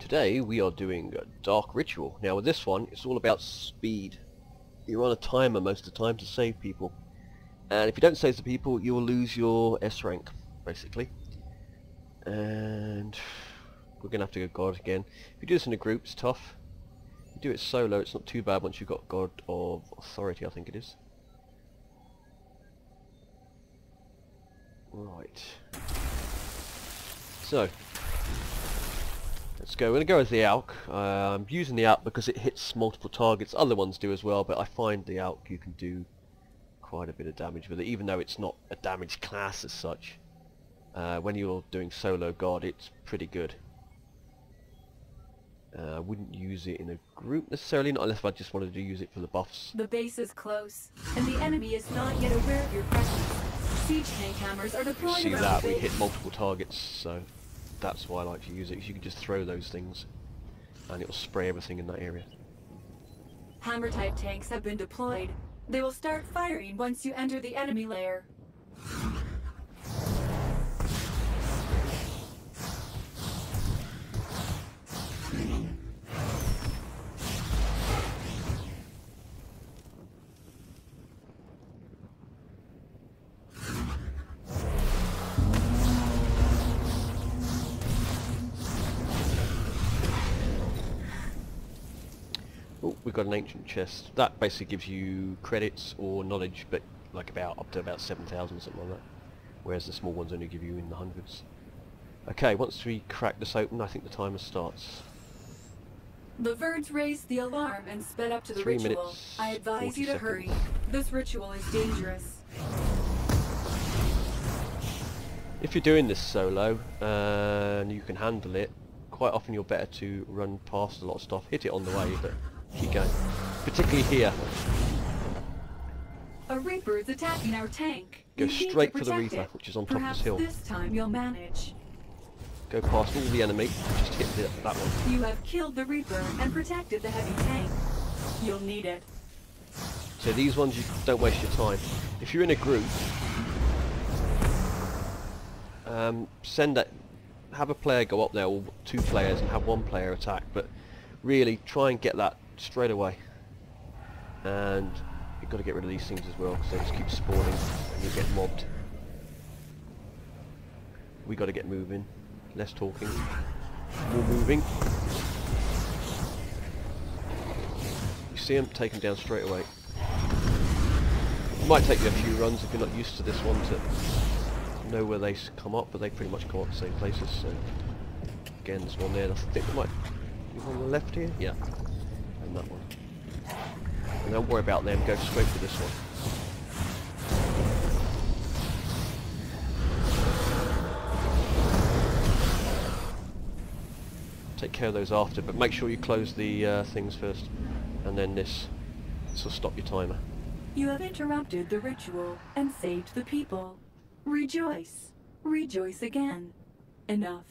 today we are doing a Dark Ritual. Now with this one, it's all about speed. You're on a timer most of the time to save people. And if you don't save the people, you will lose your S rank, basically. And we're going to have to go God again. If you do this in a group, it's tough. If you do it solo, it's not too bad once you've got God of Authority, I think it is. Right. So, let's go. We're going to go as the AUK. I'm using the AUK because it hits multiple targets. Other ones do as well, but I find the AUK you can do quite a bit of damage with it, even though it's not a damage class as such. When you're doing solo God, it's pretty good. I wouldn't use it in a group necessarily, not unless I just wanted to use it for the buffs. The base is close, and the enemy is not yet aware of your presence. Siege tank hammers are deployed around the base. See that? We hit multiple targets, so that's why I like to use it, because you can just throw those things and it'll spray everything in that area. Hammer type tanks have been deployed. They will start firing once you enter the enemy lair. Oh, we've got an ancient chest. That basically gives you credits or knowledge, but like up to about 7,000 or something like that. Whereas the small ones only give you in the hundreds. Okay, once we crack this open, I think the timer starts. The Verds raised the alarm and sped up to the 3 ritual. minutes, I advise you to 40 hurry. seconds. This ritual is dangerous. If you're doing this solo and you can handle it, quite often you're better to run past a lot of stuff, hit it on the way, but keep going. Particularly here. A Reaper is attacking our tank. Go You need straight to for the protect Reaper, it. which is on top of Perhaps this hill. this time you'll manage. Go past all the enemy, just hit that one. You have killed the Reaper and protected the heavy tank. You'll need it. So these ones, you don't waste your time. If you're in a group, have a player go up there, or 2 players, and have 1 player attack, but really try and get that straight away. And you've got to get rid of these things as well, because they just keep spawning and you get mobbed. We got to get moving. Less talking, more moving. You see them, take them down straight away. It might take you a few runs if you're not used to this one to know where they come up, but they pretty much come up the same places. So again, there's one there. I think there might be one on the left here. Yeah, and that one. And don't worry about them. Go straight for this one. Take care of those after, but make sure you close the things first, and then this will stop your timer. You have interrupted the ritual and saved the people. Rejoice. Rejoice again. Enough.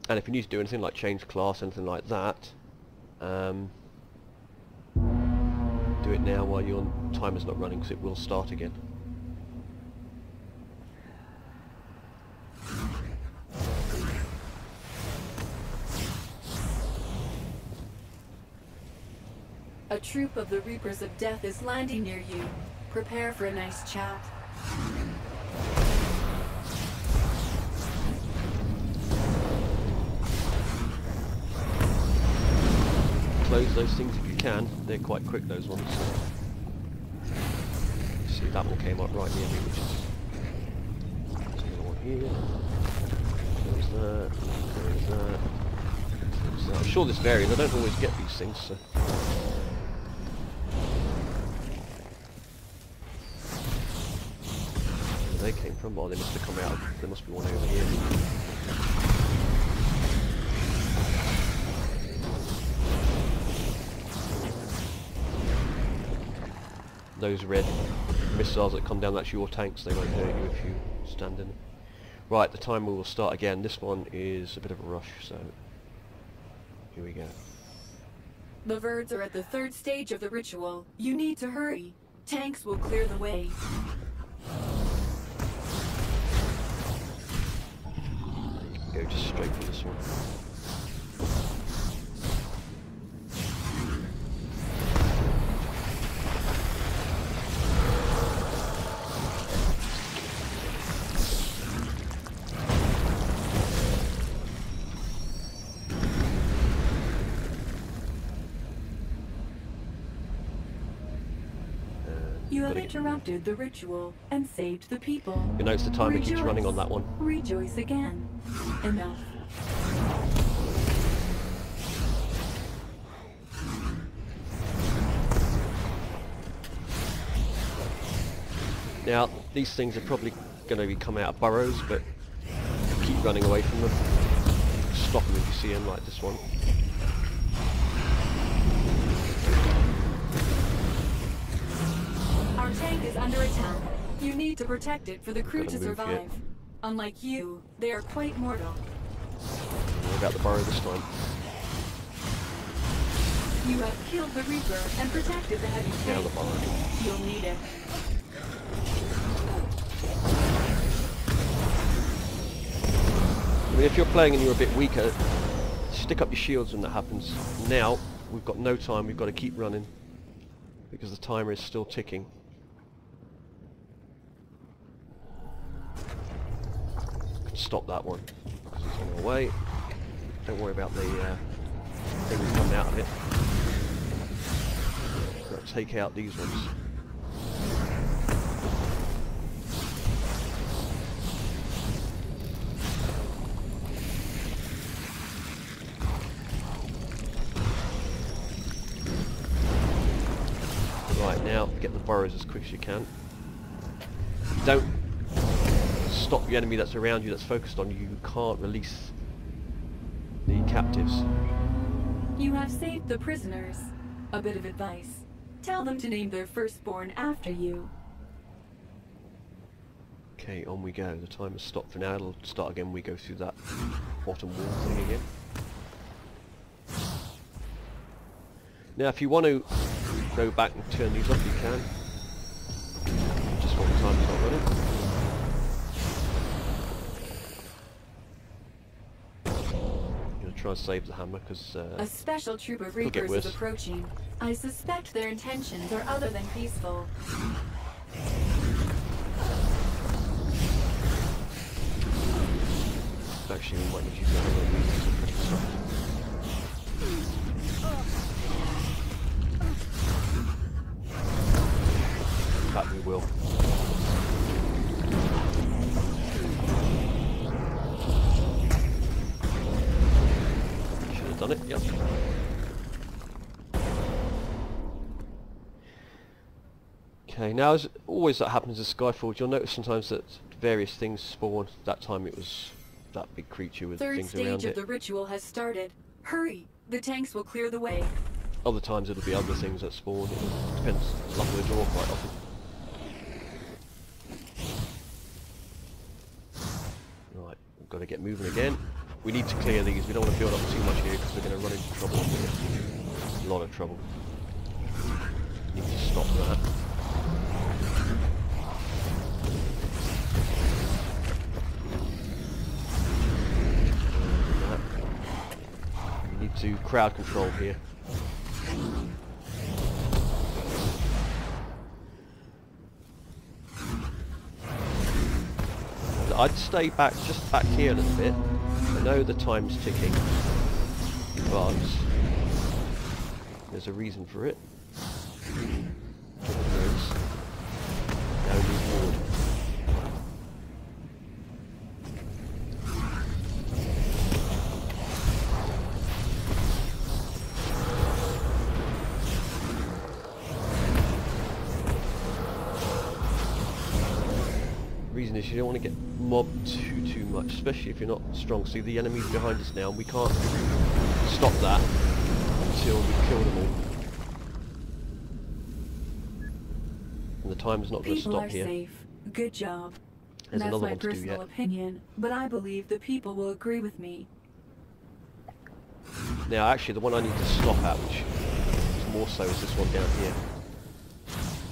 And if you need to do anything like change class, anything like that, do it now while your timer's not running, because it will start again. A troop of the Reapers of Death is landing near you. Prepare for a nice chat. Close those things if you can. They're quite quick, those ones. See, that one came up right near me, which is... There's another one here. There's that. There's that. There's that. I'm sure this varies. I don't always get these things, so... Where they came from? Oh, they must have come out. There must be one over here. Those red missiles that come down, that's your tanks. They won't hurt you if you stand in them. Right, the timer will start again. This one is a bit of a rush, so here we go. The Verds are at the 3rd stage of the ritual. You need to hurry. Tanks will clear the way. You can go just straight for this one. You have interrupted the ritual and saved the people. You notice the timer keeps Rejoice. running on that one. Rejoice again. Enough. Now, these things are probably going to be coming out of burrows, but keep running away from them. Stop them if you see them, like this one. Our tank is under attack. You need to protect it for the crew to survive. Here. Unlike you, they are quite mortal. What about the burrow this time? You have killed the Reaper and protected the heavy Now tank. the burrow. You'll need it. I mean, if you're playing and you're a bit weaker, stick up your shields when that happens. Now, we've got no time, we've got to keep running, because the timer is still ticking. Stop that one, because it's on the way. Don't worry about the things coming out of it. Got to take out these ones. Right, now get the burrows as quick as you can. Don't stop the enemy that's around you, that's focused on you. You can't release the captives. You have saved the prisoners. A bit of advice. Tell them to name their firstborn after you. Okay, on we go. The timer's stopped for now. It'll start again when we go through that bottom wall thing again. Now, if you want to go back and turn these off, you can. Just when the timer's not running. Try and save the hammer, because A special troop of get Reapers worse. is approaching. I suspect their intentions are other than peaceful. actually we might need to use that other reason to stuff. In fact, we will. Should have done it, yep. Okay, now as always that happens in Skyforge, you'll notice sometimes that various things spawn. That time it was that big creature with Third things around stage of it. the ritual has started. Hurry! The tanks will clear the way. Other times it'll be other things that spawn. It depends. It's luck of the draw quite often. Right, we've got to get moving again. We need to clear these. We don't want to build up too much here because we're going to run into trouble. A lot of trouble. Need to stop that. We need to crowd control here. I'd stay back, just back here a little bit. I know the time's ticking, but there's a reason for it. No reward. Reason is you don't want to get mobbed too much, especially if you're not strong. See, the enemy's behind us now, and we can't stop that until we kill them all. And the time's not going to People stop are here. safe. Good job. There's That's another my one to do personal yet. opinion, but I believe the people will agree with me. Now, actually, the one I need to stop at, which is more so, is this one down here.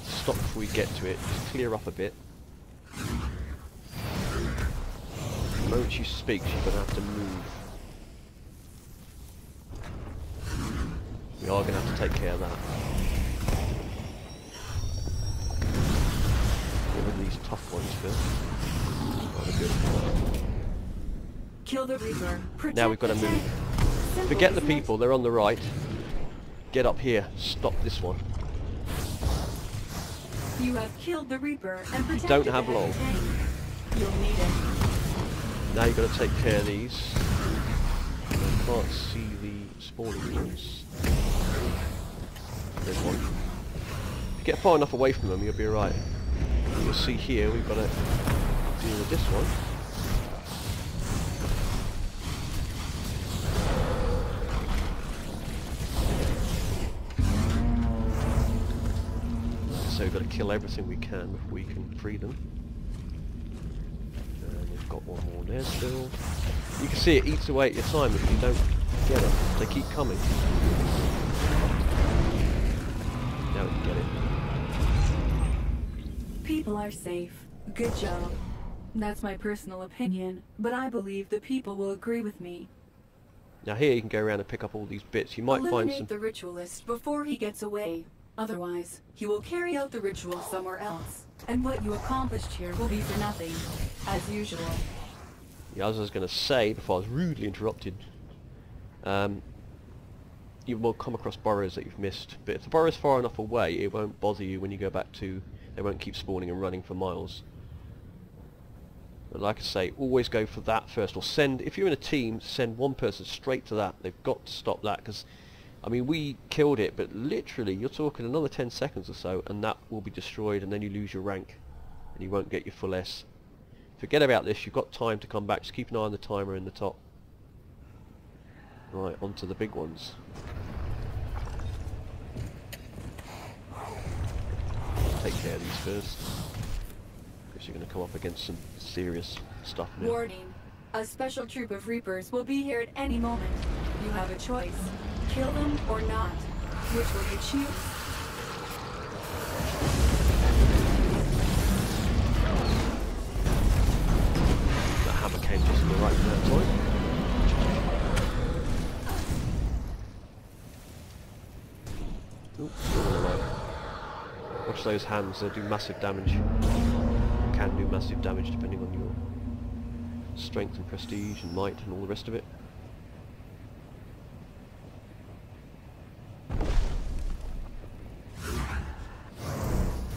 Stop before we get to it. Just clear up a bit. The moment you speak, you're going to have to move. We are going to have to take care of that. Get rid of these tough ones first. Rather good. Kill the Reaper. Protect Now we've got to the move. tank. Simple, Forget the isn't it? people, they're on the right. Get up here. Stop this one. You have killed the Reaper and protected don't have the long. tank. You'll need it. Now you've got to take care of these. I can't see the spawning ones. There's one. If you get far enough away from them, you'll be alright. You'll see here we've got to deal with this one. So we've got to kill everything we can before we can free them. And we've got one more there still. You can see it eats away at your time if you don't get them. They keep coming. Now we can get it. People are safe. Good job. That's my personal opinion, but I believe the people will agree with me. Now here you can go around and pick up all these bits. You might find Eliminate some... the ritualist before he gets away. Otherwise, he will carry out the ritual somewhere else, and what you accomplished here will be for nothing, as usual. Yeah, as I was going to say before I was rudely interrupted, you will come across burrows that you've missed, but if the burrow's far enough away, it won't bother you when you go back to... They won't keep spawning and running for miles. But like I say, always go for that first, or send, if you're in a team, send one person straight to that. They've got to stop that, because, I mean, we killed it, but literally, you're talking another 10 seconds or so, and that will be destroyed, and then you lose your rank, and you won't get your full S. Forget about this, you've got time to come back, just keep an eye on the timer in the top. Right, on to the big ones. Take care of these first, because you're going to come up against some serious stuff now. Warning. A special troop of Reapers will be here at any moment. You have a choice. Kill them or not. Which will you choose? That hammer came just in the right amount of time. Oops, watch those hands, they do massive damage. Can do massive damage depending on your strength and prestige and might and all the rest of it.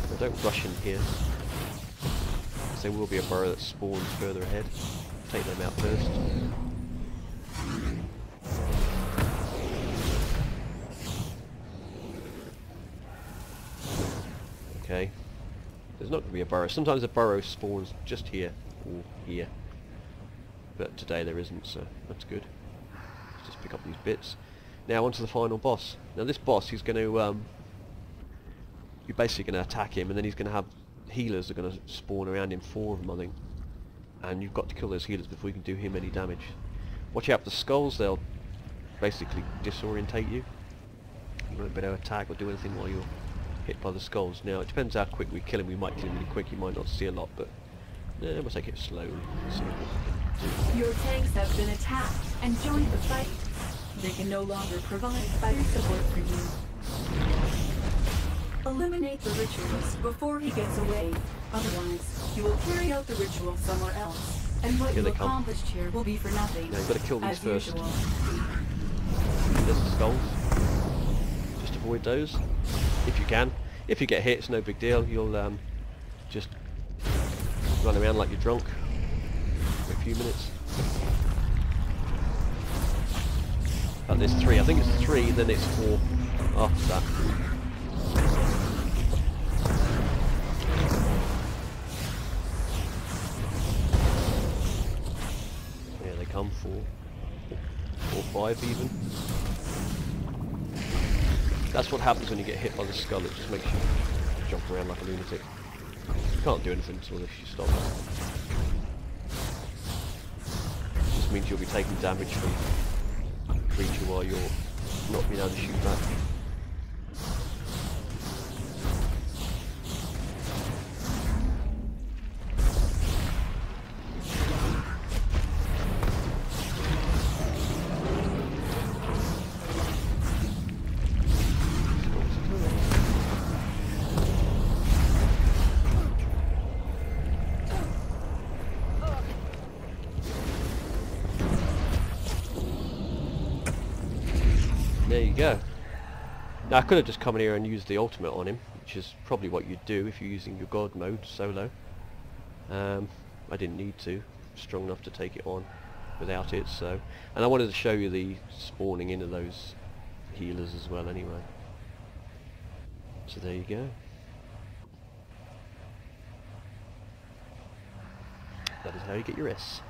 Now don't rush in here, because there will be a burrow that spawns further ahead. Take them out first. Okay. There's not going to be a burrow. Sometimes a burrow spawns just here or here, but today there isn't, so that's good. Let's just pick up these bits. Now onto the final boss. Now this boss, he's going to you're basically going to attack him, and then he's going to have healers that are going to spawn around him, 4 of them I think, and you've got to kill those healers before you can do him any damage. Watch out for the skulls, they'll basically disorientate you. You won't be able to attack or do anything while you're hit by the skulls. Now it depends how quick we kill him. We might kill him really quick, you might not see a lot, but we'll take it slowly. See what we can do. Your tanks have been attacked and joined the fight. They can no longer provide fire support for you. Eliminate the ritualist before he gets away. Otherwise, you will carry out the ritual somewhere else, and what you accomplished here will be for nothing. Now you've got to kill these first. Usual. There's the skulls. Just avoid those if you can. If you get hit, it's no big deal. You'll just run around like you're drunk for a few minutes. And there's 3. I think it's 3, then it's 4 after that. Here they come, 4 or 5 even. That's what happens when you get hit by the skull, it just makes you jump around like a lunatic. You can't do anything until if you stop. It just means you'll be taking damage from the creature while you're not being able to shoot back. There you go. Now I could have just come in here and used the ultimate on him, which is probably what you'd do if you're using your God mode solo. I didn't need to. Strong enough to take it on without it, so... And I wanted to show you the spawning into those healers as well anyway. So there you go. That is how you get your S.